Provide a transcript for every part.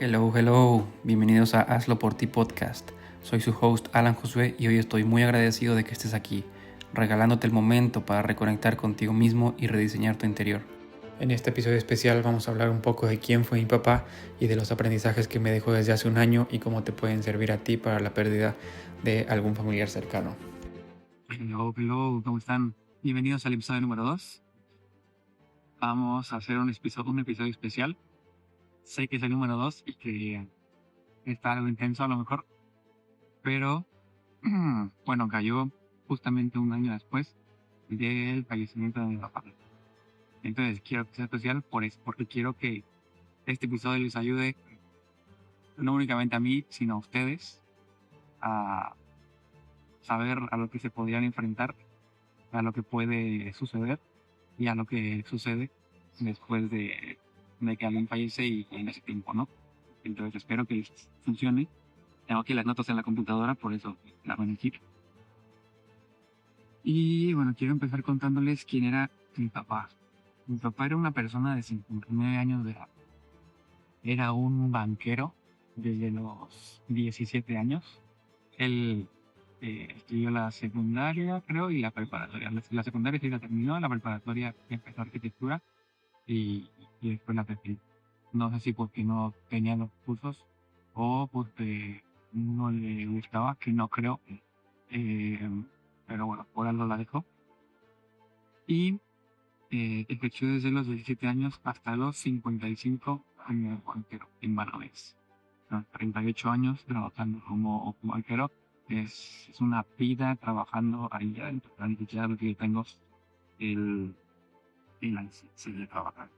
Hello, hello, bienvenidos a Hazlo por ti podcast. Soy su host Alan Josué y hoy estoy muy agradecido de que estés aquí, regalándote el momento para reconectar contigo mismo y rediseñar tu interior. En este episodio especial vamos a hablar un poco de quién fue mi papá y de los aprendizajes que me dejó desde hace un año y cómo te pueden servir a ti para la pérdida de algún familiar cercano. Hello, ¿cómo están? Bienvenidos al episodio número 2. Vamos a hacer un episodio especial. Sé que es el número 2 y que está algo intenso a lo mejor, pero bueno, cayó justamente un año después del fallecimiento de mi papá. Entonces quiero que sea especial por eso, porque quiero que este episodio les ayude no únicamente a mí, sino a ustedes a saber a lo que se podrían enfrentar, a lo que puede suceder y a lo que sucede después de que alguien fallece y en ese tiempo, ¿no? Entonces espero que les funcione. Tengo aquí las notas en la computadora, por eso las van a decir. Y bueno, quiero empezar contándoles quién era mi papá. Mi papá era una persona de 59 años de edad. Era un banquero desde los 17 años. Él estudió la secundaria, creo, y la preparatoria. La secundaria sí la terminó, la preparatoria empezó arquitectura y después la terminó. No sé si porque no tenía los cursos o porque no le gustaba, que no creo. Eh, pero bueno, por algo la dejó. Y ejerció desde los 17 años hasta los 55 como banquero en Banamex. 38 años trabajando como banquero. Es una vida trabajando ahí adentro. Ya lo que yo tengo el ansia de trabajar.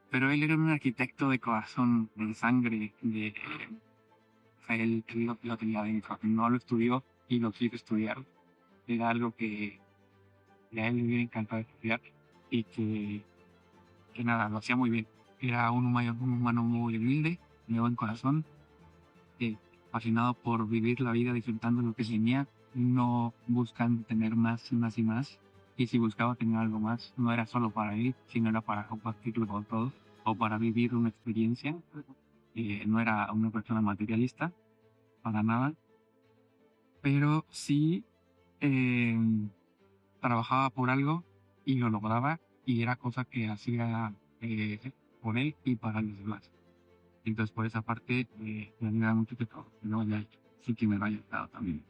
Pero él era un arquitecto de corazón, de sangre, o sea, él lo tenía dentro. No lo estudió y lo quiso estudiar. Era algo que a él le hubiera encantado estudiar y que nada, lo hacía muy bien. Era un humano muy humilde, de buen corazón, fascinado por vivir la vida disfrutando lo que tenía, no buscando tener más y más y más. Y si buscaba tener algo más, no era solo para él, sino era para compartirlo con todos o para vivir una experiencia. No era una persona materialista, para nada, pero sí eh, trabajaba por algo y lo lograba y era cosa que hacía por él y para los demás. Entonces por esa parte me alegra mucho que no haya hecho, sí que me lo haya dado también.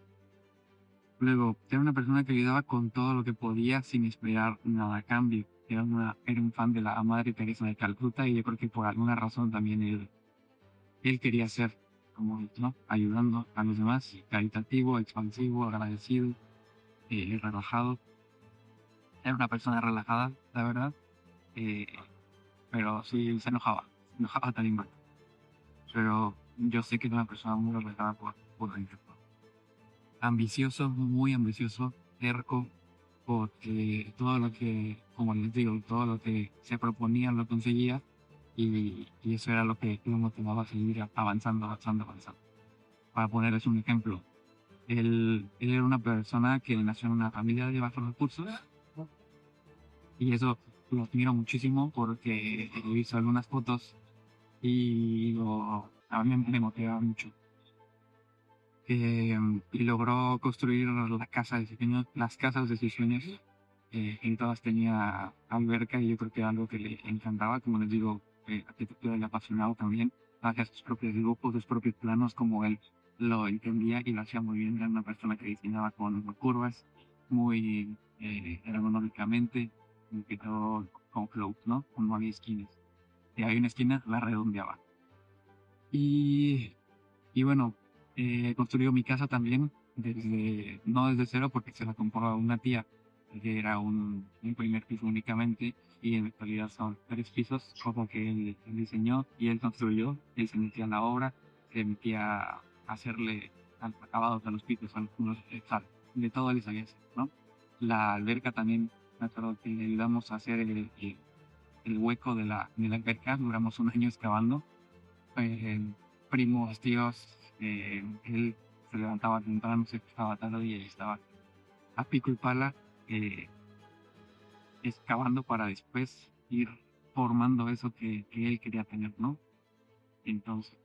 Luego, era una persona que ayudaba con todo lo que podía sin esperar nada a cambio. Era un fan de la Madre Teresa de Calcuta y yo creo que por alguna razón también él quería ser como él, ¿no? Ayudando a los demás, caritativo, expansivo, agradecido, relajado. Era una persona relajada, la verdad, eh, pero sí se enojaba también mal. Pero yo sé que era una persona muy relajada por dentro. Ambicioso, muy ambicioso, terco, porque todo lo que, como les digo, todo lo que se proponía lo conseguía y eso era lo que lo motivaba a seguir avanzando, avanzando, avanzando. Para ponerles un ejemplo, él era una persona que nació en una familia de bajos recursos y eso lo admiro muchísimo porque he visto algunas fotos y a mí me motiva mucho. Y logró construir las casas de sus sueños. En todas tenía alberca y yo creo que era algo que le encantaba, como les digo, arquitectura le apasionaba también, hacía sus propios dibujos, sus propios planos como él lo entendía y lo hacía muy bien. Era una persona que diseñaba con curvas muy ergonómicamente, que todo con float, ¿no? No había esquinas. Si había una esquina, la redondeaba. Y bueno, construyó mi casa también, no desde cero porque se la compró a una tía, que era un primer piso únicamente, y en la actualidad son 3 pisos, como que él diseñó y él construyó, él se metía en la obra, se metía a hacerle acabados a los pisos, algunos, de todo él sabía hacer, ¿no? La alberca también, me acuerdo que le ayudamos a hacer el hueco de la alberca, duramos un año excavando, eh, primos, tíos, él se levantaba temprano, se estaba tarde y estaba a pico y pala excavando para después ir formando eso que él quería tener, ¿no? Entonces,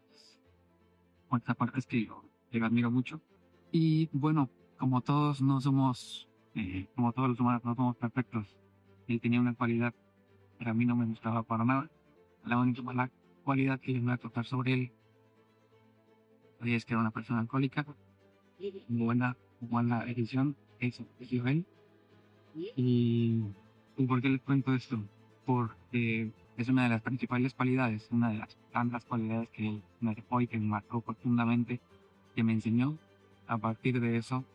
por esa parte es que lo admiro mucho. Y bueno, como todos no somos, como todos los humanos no somos perfectos, él tenía una cualidad que a mí no me gustaba para nada. La única mala cualidad que yo voy a tratar sobre él es que era una persona alcohólica. Buena, buena edición, eso eligió él. Y, ¿Y por qué les cuento esto? Porque es una de las principales cualidades, una de las tantas cualidades que me dejó y que me marcó profundamente, que me enseñó a partir de eso.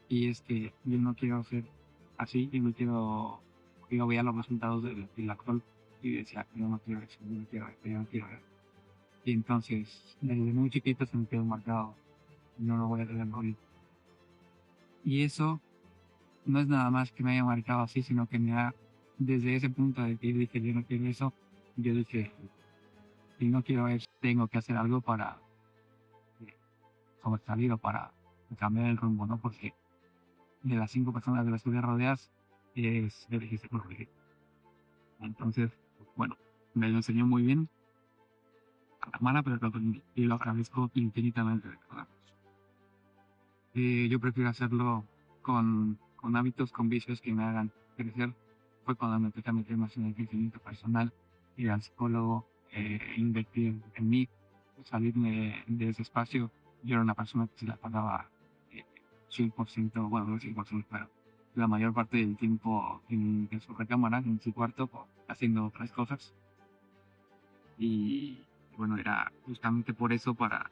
Y es que yo no quiero ser así, y no quiero, yo veía los resultados del alcohol y decía, yo no quiero eso, yo no quiero esto, yo no quiero eso. Y entonces, desde muy chiquito se me quedó marcado, no lo voy a tener hoy. Y eso no es nada más que me haya marcado así, sino que me ha, desde ese punto de que dije, yo no quiero eso, yo dije, si no quiero eso, tengo que hacer algo para sobresalir o para cambiar el rumbo, ¿no? Porque de las 5 personas de las que te rodeas, elegiste por elegir. Entonces, bueno, me lo enseñó muy bien, a la mala, pero lo aprendí y lo agradezco infinitamente. Yo prefiero hacerlo con hábitos, con vicios que me hagan crecer. Fue cuando me empecé a meter más en el crecimiento personal, ir al psicólogo, invertir en mí, salirme de ese espacio. Yo era una persona que se la pagaba 100%, bueno, no 100%, pero la mayor parte del tiempo en su recámara, en su cuarto, haciendo otras cosas. Y bueno, era justamente por eso para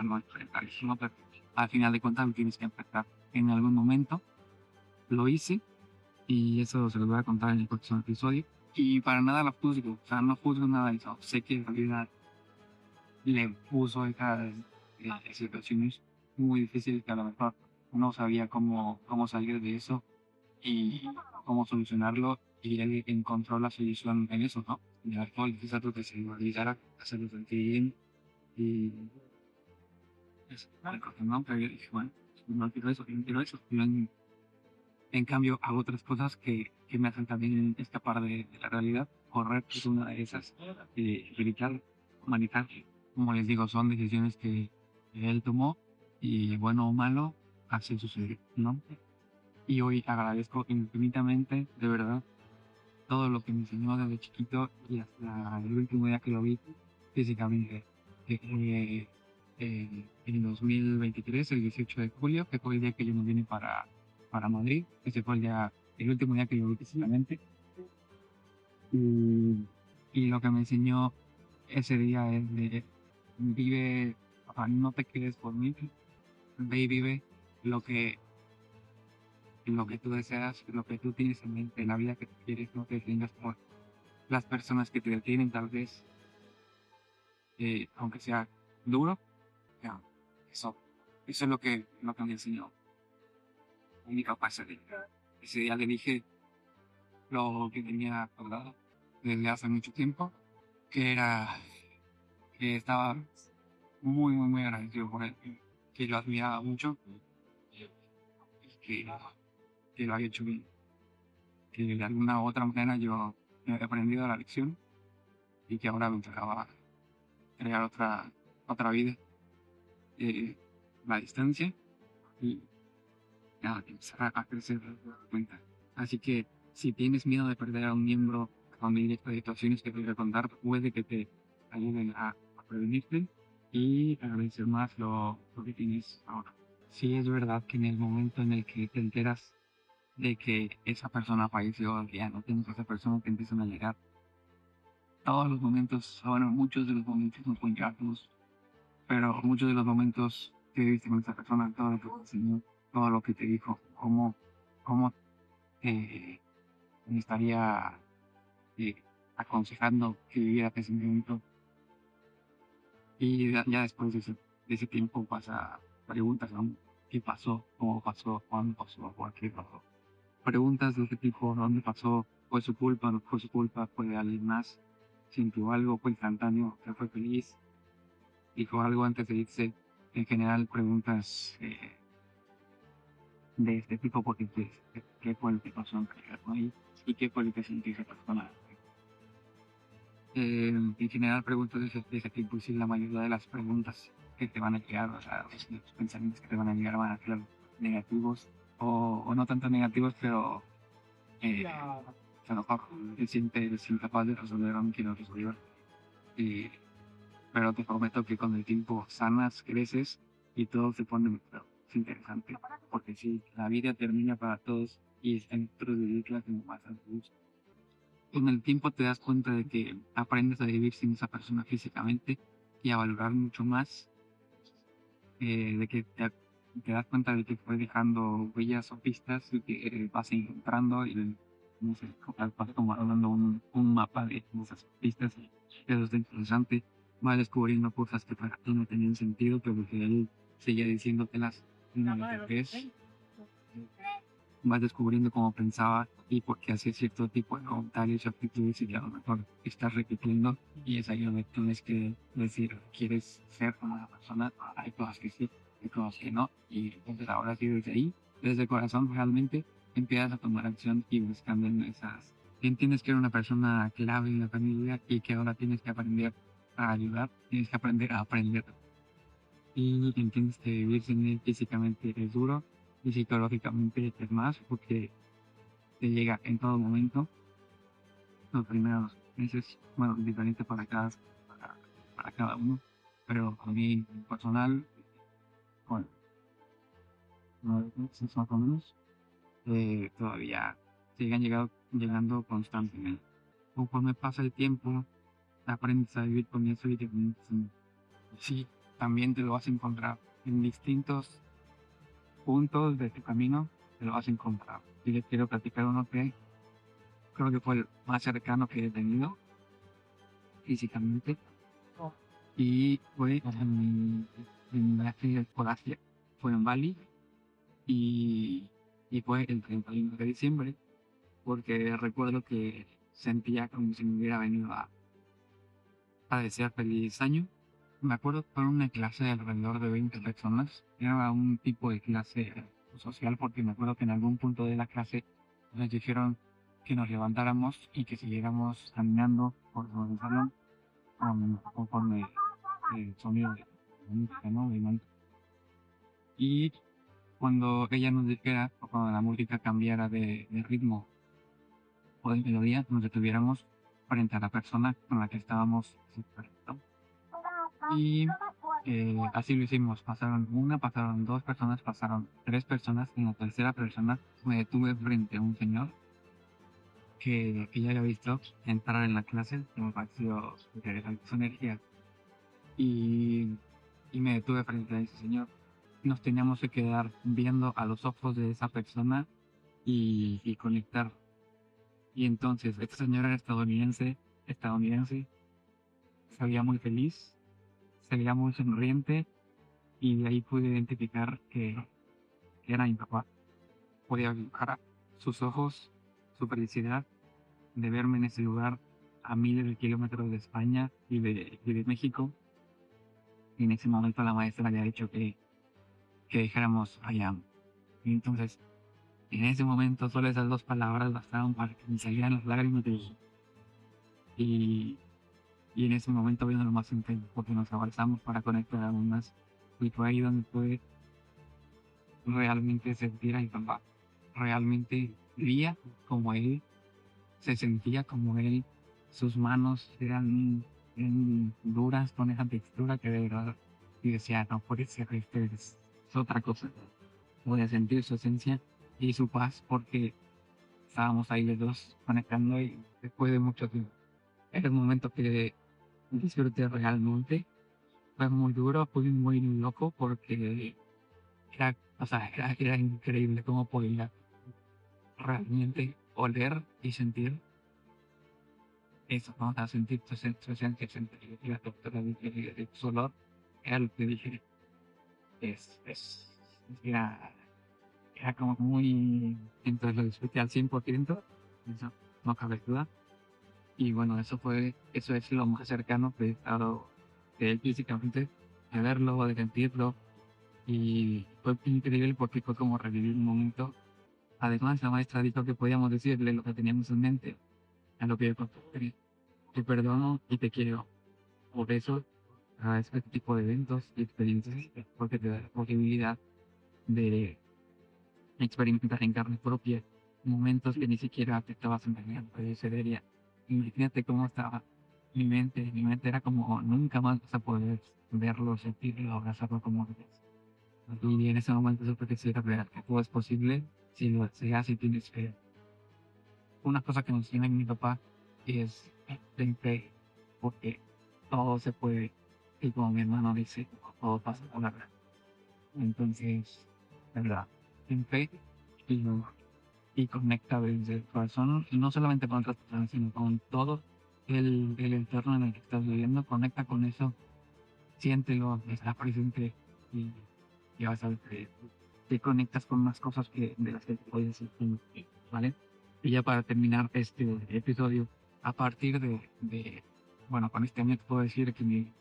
no enfrentar eso, ¿no? Pero al final de cuentas lo tienes que enfrentar en algún momento. Lo hice y eso se lo voy a contar en el próximo episodio. Y para nada lo juzgo, o sea, no juzgo nada de eso. Sé que en realidad le puso esas situaciones muy difíciles que a lo mejor no sabía cómo salir de eso y cómo solucionarlo. Y él encontró la solución en eso, ¿no? En el alcohol, quizás que se olvidara, hacerlo sentir bien y eso, ¿no? Pero yo dije, bueno, no quiero eso, no quiero eso. Yo en cambio hago otras cosas que me hacen también escapar de la realidad. Correr es una de esas. Gritar, manejar, como les digo, son decisiones que él tomó y bueno o malo, así sucedió, ¿no? Y hoy agradezco infinitamente, de verdad, todo lo que me enseñó desde chiquito y hasta el último día que lo vi físicamente. En 2023, el 18 de julio, que fue el día que yo me vine para Madrid. Ese fue el último día que lo vi físicamente. Y, y lo que me enseñó ese día es de vive, o sea, no te quedes por mí, ve y vive lo que, lo que tú deseas, lo que tú tienes en mente, la vida que tú quieres, no te tengas por las personas que te detienen, tal vez, aunque sea duro. Ya, eso, eso es lo que me enseñó mi papá ese día. Ese día le dije lo que tenía acordado desde hace mucho tiempo, que era que estaba muy, muy, muy agradecido por él, que lo admiraba mucho y que lo había hecho bien, que de alguna u otra manera yo he aprendido la lección y que ahora me tocaba crear otra vida, la distancia y nada, empezar a crecer por cuenta. Así que si tienes miedo de perder a un miembro de familia, estas situaciones que te voy a contar, puede que te ayuden a prevenirte y agradecer más lo que tienes ahora. Sí, es verdad que en el momento en el que te enteras de que esa persona falleció, que ya no tienes a esa persona, te empiezan a llegar todos los momentos, bueno, muchos de los momentos no pueden llegarnos, pero muchos de los momentos que viviste con esa persona, todo lo que te enseñó, todo lo que te dijo, cómo me estaría aconsejando que viviera ese momento. Y ya después de ese tiempo pasa preguntas, ¿no? ¿Qué pasó? ¿Cómo pasó? ¿Cuándo pasó? ¿Por qué pasó? Preguntas de ese tipo, ¿dónde pasó? ¿Fue su culpa? ¿No fue su culpa? ¿Fue de alguien más? ¿Sintió algo? ¿Fue instantáneo? ¿Se fue feliz? ¿Dijo algo antes de irse? En general, preguntas de este tipo porque qué fue lo que pasó en realidad, ¿no? Y qué fue lo que sintió esa persona. En general preguntas de ese tipo y sí, la mayoría de las preguntas que te van a llegar, o sea, los pensamientos que te van a llegar van a ser negativos o no tanto negativos, pero eh, a lo mejor te sientes incapaz de resolver o no quieres resolver. Eh, pero te prometo que con el tiempo sanas, creces y todo se pone mejor. Es interesante, porque sí, la vida termina para todos y está dentro de vivirla como más a gusto. Con el tiempo te das cuenta de que aprendes a vivir sin esa persona físicamente y a valorar mucho más, de que te das cuenta de que fue dejando huellas o pistas y que vas encontrando y no sé, vas como dando un mapa de esas pistas y eso es interesante. Vas descubriendo cosas que para ti no tenían sentido, pero que él seguía diciéndotelas una vez vas descubriendo cómo pensaba y por qué hacía cierto tipo de comentarios y actitudes y que a lo mejor estás repitiendo y es ahí donde tienes que decir, ¿quieres ser como una persona? Hay cosas que sí, hay cosas que no y entonces ahora sí desde ahí, desde el corazón realmente empiezas a tomar acción y buscando en esas. Entiendes que era una persona clave en la familia y que ahora tienes que aprender a ayudar, tienes que aprender a aprender y entiendes que vivir sin él físicamente es duro y psicológicamente es más porque te llega en todo momento los primeros meses, bueno, diferente para cada uno, pero a mí en personal, bueno, 9 meses más o menos, todavía siguen llegando constantemente. Conforme pasa el tiempo, aprendes a vivir con eso y sí, también te lo vas a encontrar en distintos puntos de tu camino, te lo vas a encontrar. Y les quiero platicar uno que creo que fue el más cercano que he tenido físicamente y fue en la de Croacia, fue en Bali y, y fue el 31 de diciembre porque recuerdo que sentía como si me hubiera venido a desear feliz año. Me acuerdo que fue una clase de alrededor de 20 personas, era un tipo de clase social porque me acuerdo que en algún punto de la clase nos dijeron que nos levantáramos y que siguiéramos caminando por todo el salón conforme el sonido de la música, ¿no? Y cuando ella nos dijera, o cuando la música cambiara de ritmo o de melodía, nos detuviéramos frente a la persona con la que estábamos. Y así lo hicimos. Pasaron una, pasaron dos personas, pasaron tres personas. Y en la tercera persona me detuve frente a un señor que ya había visto entrar en la clase, que me pareció interesante su energía. Y, y me detuve frente a ese señor. Nos teníamos que quedar viendo a los ojos de esa persona y conectar. Y entonces, esta señora era estadounidense, se veía muy feliz, se veía muy sonriente y de ahí pude identificar que era mi papá. Podía dibujar sus ojos, su felicidad de verme en ese lugar a miles de kilómetros de España y de México. Y en ese momento la maestra había dicho que dejáramos allá. Y entonces, en ese momento, solo esas dos palabras bastaron para que me salieran las lágrimas y, y en ese momento vino lo más intenso, porque nos abrazamos para conectar aún más. Y fue ahí donde pude realmente sentir a mi papá. Realmente vivía como él, se sentía como él, sus manos eran duras con esa textura que de verdad, y decía, no puede ser, este es otra cosa. Podía sentir su esencia y su paz porque estábamos ahí los dos conectando y después de mucho tiempo. Era un momento que disfruté realmente. Fue muy duro, fui muy loco porque era increíble cómo podía realmente oler y sentir eso, ¿no? O sea, sentir tu sensación que sentir la doctora de su olor. Era lo que dije, era, era como muy, entonces lo disfruté al 100%, eso no cabe duda. Y bueno, eso es lo más cercano que he estado de él físicamente, de verlo, de sentirlo. Y fue increíble porque fue como revivir un momento. Además, la maestra dijo que podíamos decirle lo que teníamos en mente, a lo que yo contesté. te perdono y te quiero. Por eso agradezco este tipo de eventos y experiencias porque te da la posibilidad de experimentar en carne propia momentos que ni siquiera te estabas imaginando que sucedería. Imagínate cómo estaba mi mente era como nunca más vas a poder verlo, sentirlo, abrazarlo como antes. Y en ese momento supe que sí era real, que todo es posible si lo deseas y tienes fe. Una cosa que nos enseña mi papá es ten fe, porque todo se puede, y como mi hermano dice, todo pasa por la verdad. Entonces, la verdad, ten fe y, y conecta desde el corazón, y no solamente con otras personas, sino con todo el entorno en el que estás viviendo. Conecta con eso, siéntelo, está presente y ya vas a ver que te conectas con más cosas que de las que te puedes decir, ¿vale? Y ya para terminar este episodio, a partir bueno, con este año te puedo decir que mi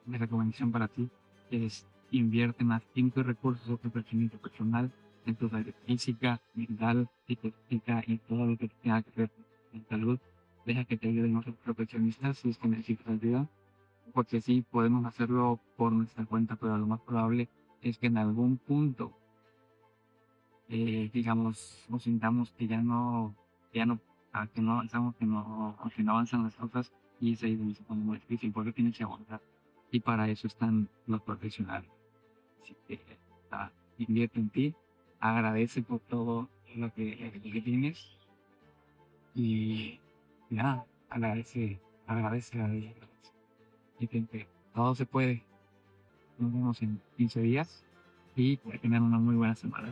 recomendación para ti es invierte más tiempo y recursos en tu crecimiento personal, en tu salud física, mental, psicológica y todo lo que tenga que ver con salud. Deja que te ayuden otros profesionistas si es que necesitas ayuda, porque sí podemos hacerlo por nuestra cuenta, pero lo más probable es que en algún punto, digamos, nos sintamos que ya no, que no avanzamos, que no avanzan las cosas, y es ahí donde se pone muy difícil, porque tienes que avanzar. Y para eso están los profesionales. Así que invierte en ti, agradece por todo lo que tienes y nada, agradece a Dios. Y que todo se puede. Nos vemos en 15 días y que tengan una muy buena semana.